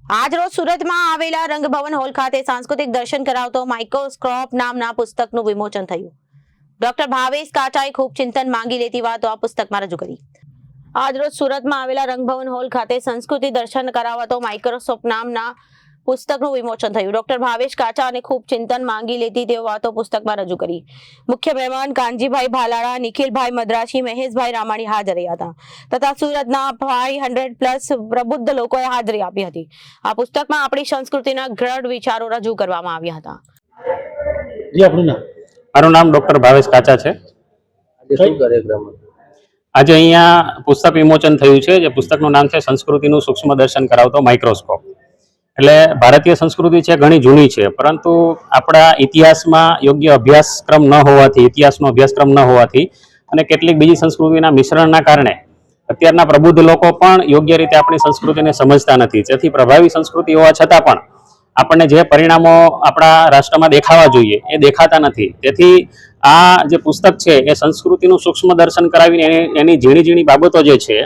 આજ રોજ સુરતમાં આવેલા રંગભવન હોલ ખાતે સાંસ્કૃતિક દર્શન કરાવતો માઇક્રોસ્કોપ નામના પુસ્તકનું વિમોચન થયું। ડોક્ટર ભાવેશ કાચાએ ખૂબ ચિંતન માંગી લેતી વાતો આ પુસ્તકમાં રજૂ કરી। આજ રોજ સુરતમાં આવેલા રંગભવન હોલ ખાતે સંસ્કૃતિ દર્શન કરાવતો માઇક્રોસ્કોપ નામના પુસ્તકનું વિમોચન થયું। ડોક્ટર ભાવેશ કાચા અને ખૂબ ચિંતન માંગી લેતી તેઓ વાતો પુસ્તકમાં રજૂ કરી। મુખ્ય મહેમાન કાનજીભાઈ ભાલાળા, નિખિલભાઈ મદ્રાસી, મહેશભાઈ રામાણી હાજર રહ્યા હતા તથા સુરતના 500+ પ્રબુદ્ધ લોકોએ હાજરી આપી હતી। આ પુસ્તકમાં આપણી સંસ્કૃતિના ગ્રઢ વિચારો રજૂ કરવામાં આવ્યા હતા। મારું નામ ડોક્ટર ભાવેશ કાચા છે। આજે અહીંયા પુસ્તક વિમોચન થયું છે। જે પુસ્તકનું નામ છે સંસ્કૃતિનું સૂક્ષ્મ દર્શન કરાવતો માઇક્રોસ્કોપ। એટલે ભારતીય સંસ્કૃતિ છે ઘણી જૂની છે, પરંતુ આપણા ઇતિહાસમાં યોગ્ય અભ્યાસક્રમ ન હોવાથી, ઇતિહાસનો અભ્યાસક્રમ ન હોવાથી અને કેટલીક બીજી સંસ્કૃતિના મિશ્રણના કારણે અત્યારના પ્રબુદ્ધ લોકો પણ યોગ્ય રીતે આપણી સંસ્કૃતિને સમજતા નથી। તેથી પ્રભાવી સંસ્કૃતિ હોવા છતાં પણ આપણને જે પરિણામો આપણા રાષ્ટ્રમાં દેખાવા જોઈએ એ દેખાતા નથી। તેથી આ જે પુસ્તક છે એ સંસ્કૃતિનું સૂક્ષ્મ દર્શન કરાવીને એની ઝીણી ઝીણી બાબતો જે છે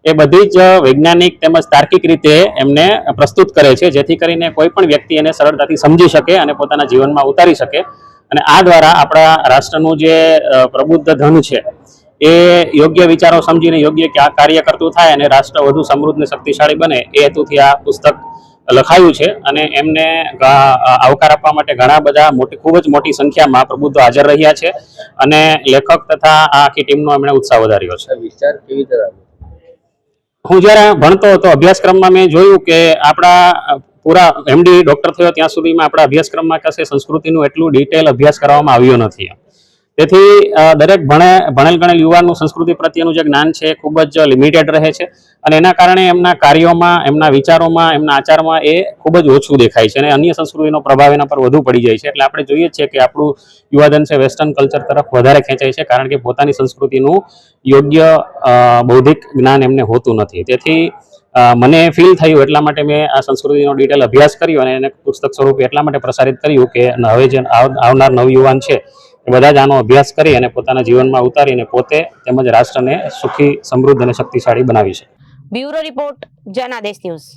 એ બધી જ વૈજ્ઞાનિક તેમજ તાર્કિક રીતે એમને પ્રસ્તુત કરે છે, જેથી કરીને કોઈ પણ વ્યક્તિ એને સરળતાથી સમજી શકે અને પોતાના જીવનમાં ઉતારી શકે। અને આ દ્વારા આપણા રાષ્ટ્રનું જે પ્રબુદ્ધ ધન છે એ યોગ્ય વિચારો સમજીને યોગ્ય કાર્ય કરતું થાય અને રાષ્ટ્ર વધુ સમૃદ્ધ અને શક્તિશાળી બને એ હેતુથી આ પુસ્તક લખાયું છે। અને એમને આવકાર આપવા માટે ઘણા બધા ખૂબ જ મોટી સંખ્યામાં પ્રબુદ્ધો હાજર રહ્યા છે અને લેખક તથા આ આખી ટીમનો એમણે ઉત્સાહ વધાર્યો છે। વિચાર કેવી રીતે હું જ્યારે ભણતો હતો અભ્યાસક્રમમાં મેં જોયું કે આપણા પૂરા MD ડોક્ટર થયો ત્યાં સુધીમાં આપણા અભ્યાસક્રમમાં કશે સંસ્કૃતિનું એટલું ડિટેલ અભ્યાસ કરવામાં આવ્યો નથી। તેથી દરેક ભણેલ ગણેલ યુવાનનું સંસ્કૃતિ પ્રત્યેનું જે જ્ઞાન છે એ ખૂબ જ લિમિટેડ રહે છે અને એના કારણે એમના કાર્યોમાં, એમના વિચારોમાં, એમના આચારમાં એ ખૂબ જ ઓછું દેખાય છે અને અન્ય સંસ્કૃતિનો પ્રભાવ એના પર વધુ પડી જાય છે। એટલે આપણે જોઈએ છીએ કે આપણું યુવાધન છે વેસ્ટર્ન કલ્ચર તરફ વધારે ખેંચાય છે, કારણ કે પોતાની સંસ્કૃતિનું યોગ્ય બૌદ્ધિક જ્ઞાન એમને હોતું નથી। તેથી મને ફીલ થયું, એટલા માટે મેં આ સંસ્કૃતિનો ડિટેલ અભ્યાસ કર્યો અને એને પુસ્તક સ્વરૂપે એટલા માટે પ્રસારિત કર્યું કે હવે જે આવનાર નવયુવાન છે એ બધા જ આનો અભ્યાસ કરી અને પોતાના જીવનમાં ઉતારીને પોતે તેમજ રાષ્ટ્રને સુખી, સમૃદ્ધ અને શક્તિશાળી બનાવી શકે। Bureau report, Janadesh news.